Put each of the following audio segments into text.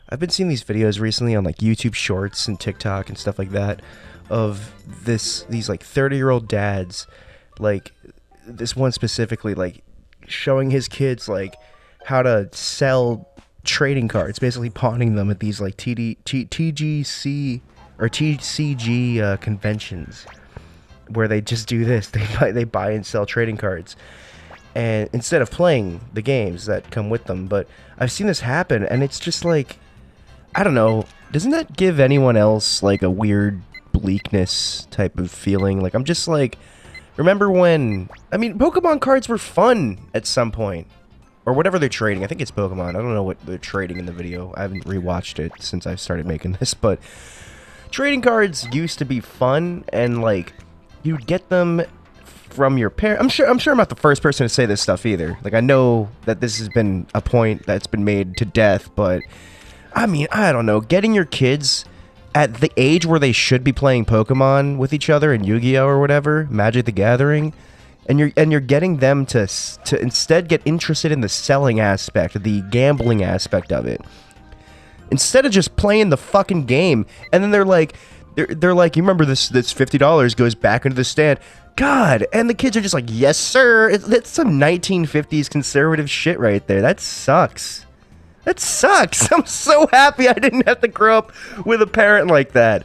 I've been seeing these videos recently on like YouTube Shorts and TikTok and stuff like that of these like 30-year-old dads, like this one specifically, like showing his kids like how to sell trading cards, basically pawning them at these like TGC or TCG conventions, where they just do this. They buy and sell trading cards, and instead of playing the games that come with them. But I've seen this happen, and it's just like, I don't know. Doesn't that give anyone else like a weird bleakness type of feeling? Like, I'm just like, remember when, I mean, Pokemon cards were fun at some point. Or whatever they're trading. I think it's Pokemon. I don't know what they're trading in the video. I haven't rewatched it since I started making this, but trading cards used to be fun, and like you'd get them from your parents. I'm sure I'm not the first person to say this stuff either. Like, I know that this has been a point that's been made to death, but I mean, I don't know, getting your kids at the age where they should be playing Pokemon with each other and Yu-Gi-Oh or whatever, Magic the Gathering, and you're getting them to instead get interested in the selling aspect, the gambling aspect of it, instead of just playing the fucking game. And then they're like, you remember this $50 goes back into the stand, God. And the kids are just like, yes sir. That's some 1950s conservative shit right there. That sucks. That sucks. I'm so happy I didn't have to grow up with a parent like that.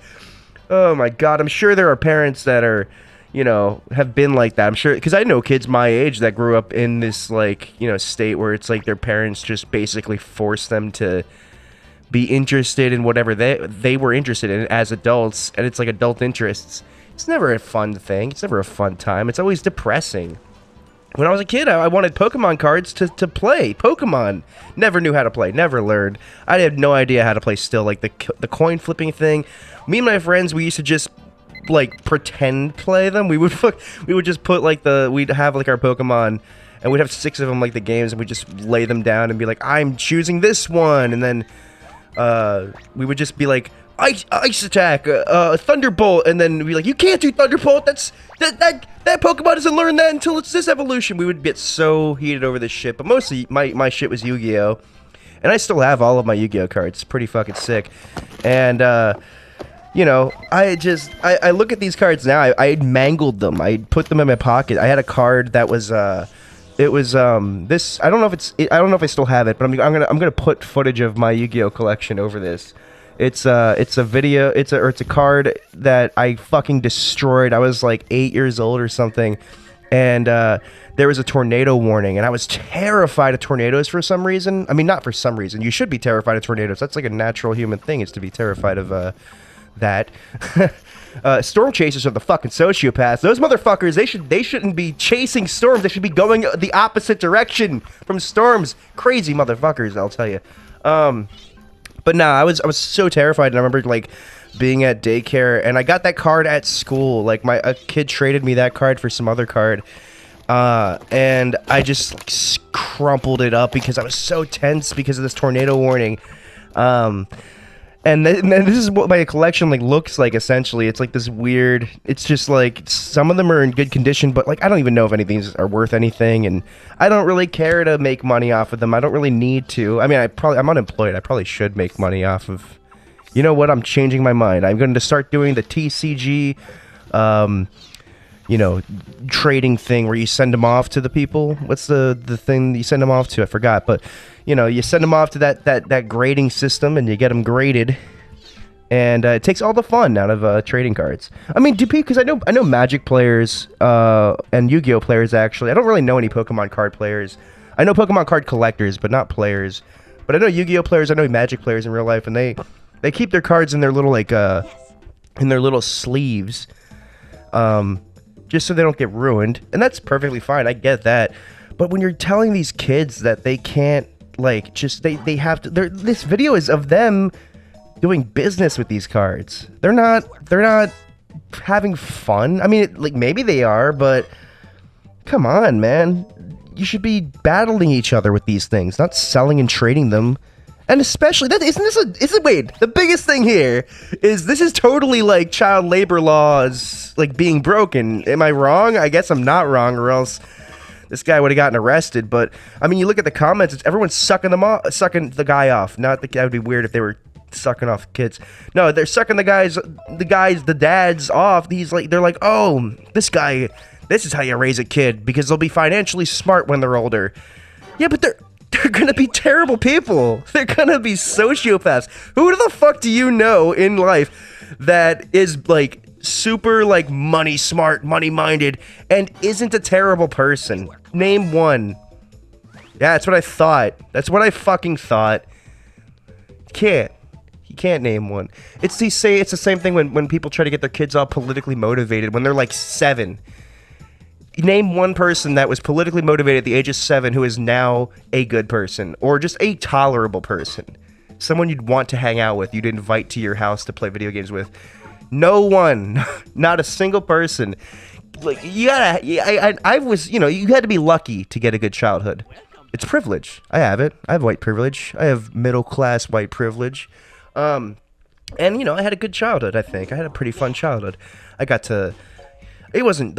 Oh my God. I'm sure there are parents that are, you know, have been like that. I'm sure, because I know kids my age that grew up in this, like, you know, state where it's like their parents just basically force them to be interested in whatever they were interested in as adults, and it's like adult interests. It's never a fun thing. It's never a fun time. It's always depressing. When I was a kid, I wanted Pokemon cards to play Pokemon. Never knew how to play. Never learned. I had no idea how to play still. Like the coin flipping thing. Me and my friends, we used to just like pretend play them. We would just put like we'd have like our Pokemon, and we'd have 6 of them like the games, and we'd just lay them down and be like, I'm choosing this one, and then we would just be like, ice attack, Thunderbolt, and then we'd be like, you can't do Thunderbolt, that Pokemon doesn't learn that until it's this evolution. We would get so heated over this shit, but mostly my shit was Yu-Gi-Oh, and I still have all of my Yu-Gi-Oh cards. It's pretty fucking sick. And you know, I look at these cards now. I mangled them. I put them in my pocket. I had a card that was this. I don't know if I still have it, but I'm gonna put footage of my Yu-Gi-Oh collection over this. It's a video. It's a card that I fucking destroyed. I was like 8 years old or something, and there was a tornado warning, and I was terrified of tornadoes for some reason. I mean, not for some reason. You should be terrified of tornadoes. That's like a natural human thing, is to be terrified of that. Storm chasers are the fucking sociopaths. Those motherfuckers, they shouldn't be chasing storms. They should be going the opposite direction from storms. Crazy motherfuckers, I'll tell you. But nah, I was so terrified, and I remember like being at daycare, and I got that card at school. Like a kid traded me that card for some other card, and I just like, crumpled it up because I was so tense because of this tornado warning. And this is what my collection like looks like. Essentially, it's like this weird. It's just like some of them are in good condition, but like I don't even know if any of these are worth anything, and I don't really care to make money off of them. I don't really need to. I mean, I'm unemployed. I probably should make money off of. You know what? I'm changing my mind. I'm going to start doing the TCG, you know, trading thing where you send them off to the people. What's the thing you send them off to? I forgot, but you know, you send them off to that grading system, and you get them graded, and it takes all the fun out of trading cards. I mean, because I know Magic players and Yu-Gi-Oh players. Actually, I don't really know any Pokemon card players. I know Pokemon card collectors, but not players. But I know Yu-Gi-Oh players. I know Magic players in real life, and they keep their cards in their little like in their little sleeves, just so they don't get ruined, and that's perfectly fine. I get that. But when you're telling these kids that they can't, like, just they have to, this video is of them doing business with these cards. They're not having fun. I mean, like, maybe they are, but come on, man. You should be battling each other with these things, not selling and trading them. And especially, wait, the biggest thing here is this is totally like child labor laws, like being broken. Am I wrong? I guess I'm not wrong, or else this guy would have gotten arrested. But I mean, you look at the comments, it's everyone's sucking sucking the guy off. Not that would be weird if they were sucking off kids. No, they're sucking the dads off. They're like, oh, this is how you raise a kid, because they'll be financially smart when they're older. Yeah, but they're gonna be terrible people. They're gonna be sociopaths. Who the fuck do you know in life that is like super like money smart, money minded, and isn't a terrible person? Name one. Yeah, that's what I thought. That's what I fucking thought. You can't name one. It's the same thing when people try to get their kids all politically motivated when they're like 7. Name one person that was politically motivated at the age of 7 who is now a good person, or just a tolerable person. Someone you'd want to hang out with, you'd invite to your house to play video games with. No one. Not a single person. Like, you had to be lucky to get a good childhood. It's privilege. I have it. I have white privilege. I have middle class white privilege. And I had a good childhood, I think. I had a pretty fun childhood. It wasn't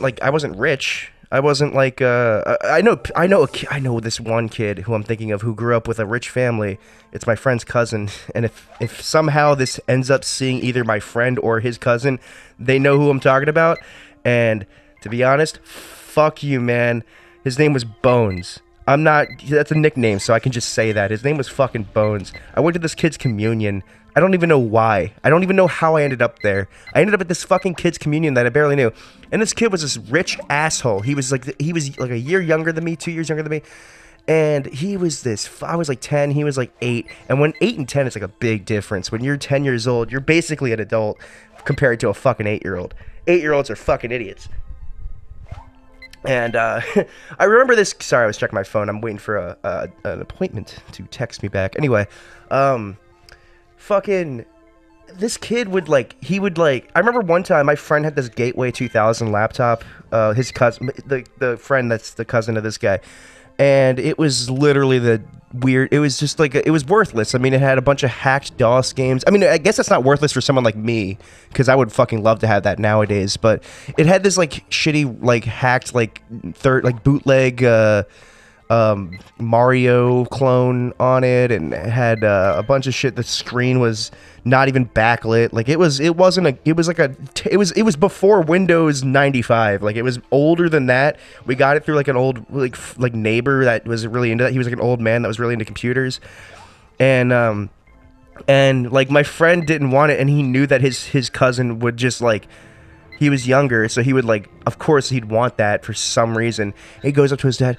like I wasn't rich. I wasn't like I know this one kid who I'm thinking of who grew up with a rich family. It's my friend's cousin, and if somehow this ends up seeing either my friend or his cousin, they know who I'm talking about. And to be honest, fuck you, man. His name was Bones. That's a nickname, so I can just say that. His name was fucking Bones. I went to this kid's communion. I don't even know why. I don't even know how I ended up there. I ended up at this fucking kid's communion that I barely knew. And this kid was this rich asshole. He was like a year younger than me, 2 years younger than me. And I was like 10, he was like 8. And when 8 and 10 is like a big difference. When you're 10 years old, you're basically an adult compared to a fucking 8-year-old. 8-year-olds are fucking idiots. And I remember this. Sorry, I was checking my phone. I'm waiting for an appointment to text me back. Anyway, fucking this kid would I remember one time my friend had this Gateway 2000 laptop. His cousin, the friend that's the cousin of this guy, and it was literally it was just like it was worthless. I mean, it had a bunch of hacked DOS games. I mean, I guess that's not worthless for someone like me, because I would fucking love to have that nowadays. But it had this like shitty like hacked bootleg Mario clone on it, and it had a bunch of shit. The screen was not even backlit. Like it was before Windows 95. Like it was older than that. We got it through like an old like neighbor that was really into that. He was like an old man that was really into computers, and like my friend didn't want it, and he knew that his cousin would just like. He was younger, so he would like. Of course, he'd want that for some reason. He goes up to his dad.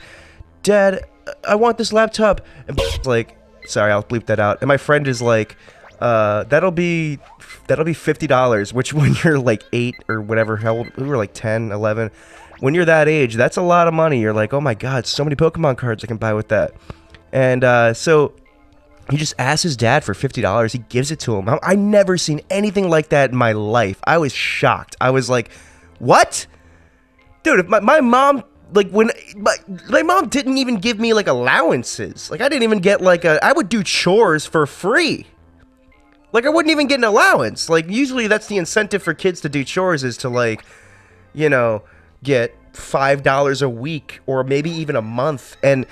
Dad, I want this laptop. And like, sorry, I'll bleep that out. And my friend is like, that'll be $50, which when you're like 8 or whatever, how old, we were like 10, 11. When you're that age, that's a lot of money. You're like, oh my God, so many Pokemon cards I can buy with that. And so he just asked his dad for $50. He gives it to him. I never seen anything like that in my life. I was shocked. I was like, what? Dude, if my mom... Like when my mom didn't even give me like allowances. Like I didn't even get I would do chores for free. Like I wouldn't even get an allowance. Like usually that's the incentive for kids to do chores is to get $5 a week or maybe even a month. And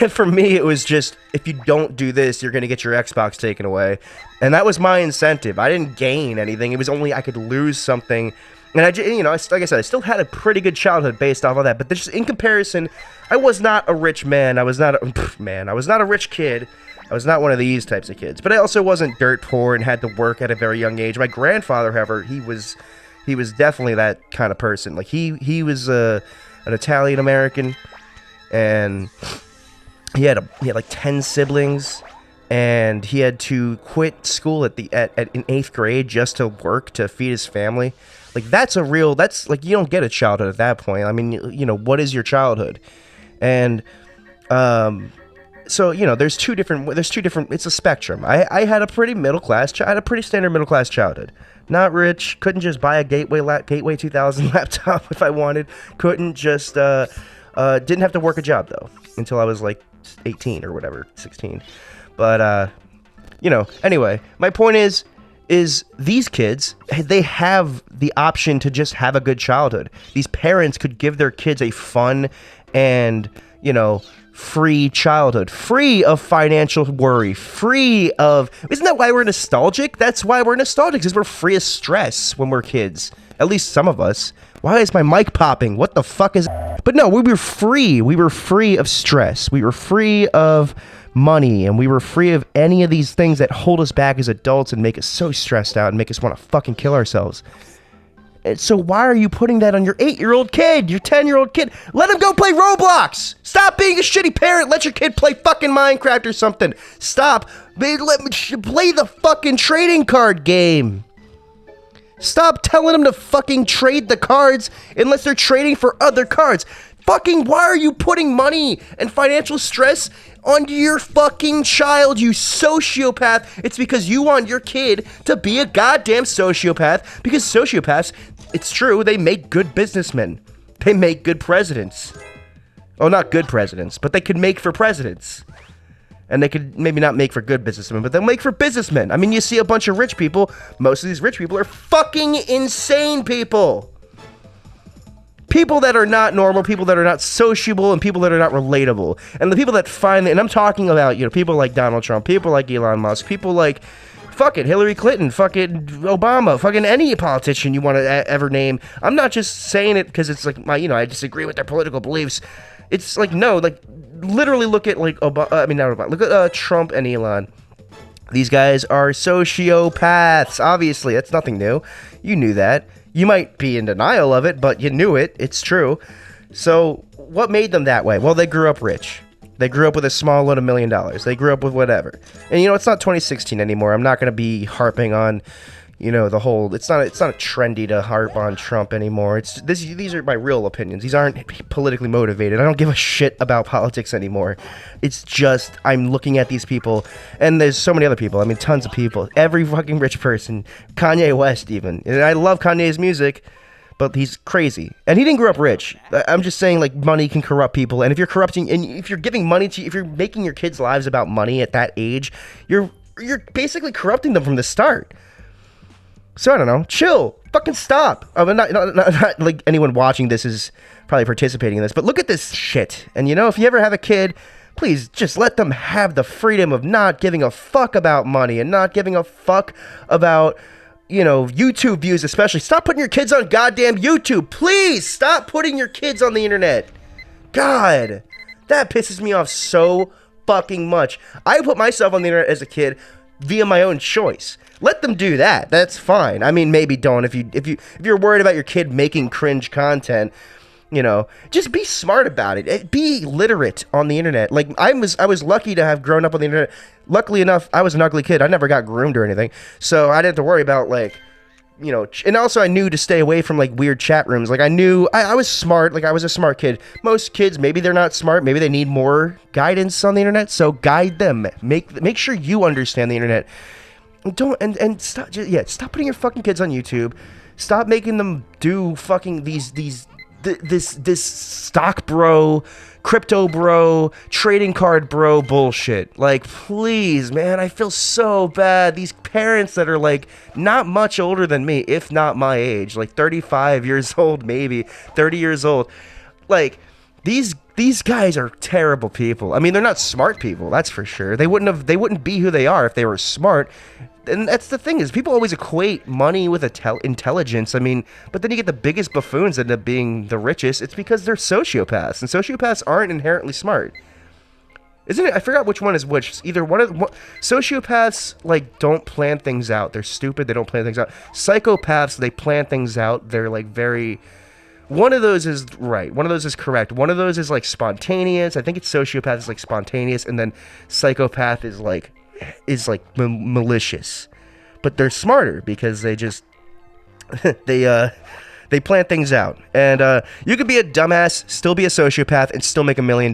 for me it was just, if you don't do this, you're going to get your Xbox taken away. And that was my incentive. I didn't gain anything. It was only I could lose something. And like I said, I still had a pretty good childhood based off of that. But just in comparison, I was not a rich man. I was not a rich kid. I was not one of these types of kids. But I also wasn't dirt poor and had to work at a very young age. My grandfather, however, he was definitely that kind of person. Like he was an Italian American, and he had like 10 siblings. And he had to quit school in 8th grade just to work to feed his family. Like that's like you don't get a childhood at that point. I mean, what is your childhood? And so there's two different. It's a spectrum. I had a pretty standard middle class childhood. Not rich. Couldn't just buy a Gateway 2000 laptop if I wanted. Couldn't just didn't have to work a job though until I was like 18 or whatever, 16. But anyway, my point is is these kids, they have the option to just have a good childhood. These parents could give their kids a fun and, you know, free childhood, free of financial worry, free of... Isn't that why we're nostalgic? That's why we're nostalgic, because we're free of stress when we're kids. At least some of us. Why is my mic popping? What the fuck is... But no, we were free. We were free of stress. We were free of money, and we were free of any of these things that hold us back as adults and make us so stressed out and make us want to fucking kill ourselves. And so why are you putting that on your 8-year-old kid, your 10-year-old kid? Let him go play Roblox. Stop being a shitty parent. Let your kid play fucking Minecraft or something. Stop. Let me play the fucking trading card game. Stop telling them to fucking trade the cards unless they're trading for other cards. Fucking, why are you putting money and financial stress onto your fucking child, you sociopath? It's because you want your kid to be a goddamn sociopath, because sociopaths, it's true, they make good businessmen. They make good presidents. Oh, not good presidents, but they could make for presidents. And they could maybe not make for good businessmen, but they'll make for businessmen. I mean, you see a bunch of rich people. Most of these rich people are fucking insane people. People that are not normal, people that are not sociable, and people that are not relatable. And the people that finally, and I'm talking about, you know, people like Donald Trump, people like Elon Musk, people like fucking Hillary Clinton, fucking Obama, fucking any politician you want to ever name. I'm not just saying it because it's like my, you know, I disagree with their political beliefs. It's like, no, like, literally look at like look at Trump and Elon. These guys are sociopaths. Obviously, that's nothing new. You knew that. You might be in denial of it, but you knew it. It's true. So what made them that way? Well, they grew up rich. They grew up with a small loan of $1 million. They grew up with whatever. And you know, it's not 2016 anymore. I'm not going to be harping on, you know, the whole, it's not trendy to harp on Trump anymore. These are my real opinions. These aren't politically motivated. I don't give a shit about politics anymore. It's just, I'm looking at these people, and there's so many other people. I mean, tons of people. Every fucking rich person. Kanye West even. And I love Kanye's music, but he's crazy. And he didn't grow up rich. I'm just saying, like, money can corrupt people. And if you're corrupting, and if you're giving money to, if you're making your kids' lives about money at that age, you're basically corrupting them from the start. So I don't know, chill, fucking stop. I'm not like anyone watching this is probably participating in this, but look at this shit. And you know, if you ever have a kid, please just let them have the freedom of not giving a fuck about money and not giving a fuck about, you know, YouTube views especially. Stop putting your kids on goddamn YouTube. Please stop putting your kids on the internet. God, that pisses me off so fucking much. I put myself on the internet as a kid via my own choice. Let them do that. That's fine. I mean, maybe don't if you're worried about your kid making cringe content. You know, just be smart about it. Be literate on the internet. Like I was lucky to have grown up on the internet. Luckily enough, I was an ugly kid. I never got groomed or anything, so I didn't have to worry about like, you know. And also, I knew to stay away from like weird chat rooms. Like I knew I was smart. Like I was a smart kid. Most kids, maybe they're not smart. Maybe they need more guidance on the internet. So guide them. Make sure you understand the internet. Don't stop putting your fucking kids on YouTube. Stop making them do fucking this stock bro, crypto bro, trading card bro bullshit. Like, please, man, I feel so bad. These parents that are like not much older than me, if not my age, like 35 years old, maybe 30 years old. Like these guys are terrible people. I mean, they're not smart people, that's for sure. They wouldn't be who they are if they were smart. And that's the thing, is people always equate money with intelligence. I mean, but then you get the biggest buffoons that end up being the richest. It's because they're sociopaths, and sociopaths aren't inherently smart. Isn't it? I forgot which one is which. It's either sociopaths like don't plan things out. They're stupid. They don't plan things out. Psychopaths, they plan things out. They're like very... One of those is right. One of those is correct. One of those is like spontaneous. I think it's sociopath is like spontaneous, and then psychopath is like malicious. But they're smarter because they just they plan things out. And you could be a dumbass, still be a sociopath, and still make $1 million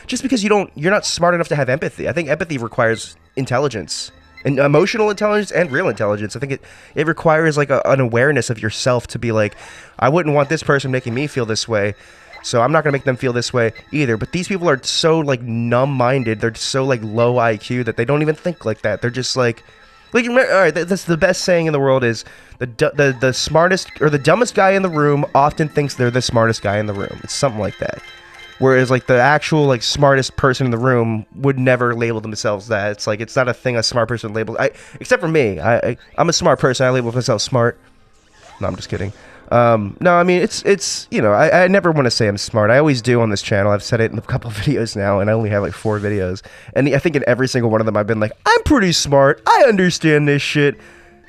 just because you're not smart enough to have empathy. I think empathy requires intelligence. And emotional intelligence and real intelligence. I think it requires like an awareness of yourself to be like, I wouldn't want this person making me feel this way, so I'm not gonna make them feel this way either. But these people are so like numb-minded. They're so like low IQ that they don't even think like that. They're just like, Like, all right, that's the best saying in the world is the smartest or the dumbest guy in the room often thinks they're the smartest guy in the room. It's something like that. Whereas, like, the actual, like, smartest person in the room would never label themselves that. It's like, it's not a thing a smart person labels. Except for me. I'm a smart person. I label myself smart. No, I'm just kidding. No, I mean, it's you know, I never want to say I'm smart. I always do on this channel. I've said it in a couple of videos now, and I only have like 4 videos. And I think in every single one of them, I've been like, I'm pretty smart. I understand this shit.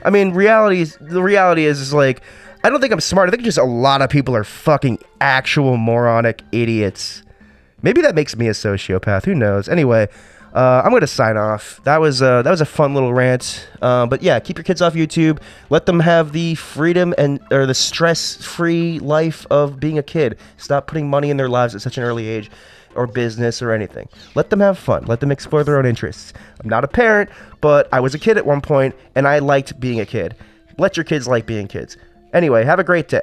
I mean, the reality is like, I don't think I'm smart. I think just a lot of people are fucking actual moronic idiots. Maybe that makes me a sociopath. Who knows? Anyway, I'm going to sign off. That was a fun little rant. But yeah, keep your kids off YouTube. Let them have the freedom or the stress-free life of being a kid. Stop putting money in their lives at such an early age, or business or anything. Let them have fun. Let them explore their own interests. I'm not a parent, but I was a kid at one point, and I liked being a kid. Let your kids like being kids. Anyway, have a great day.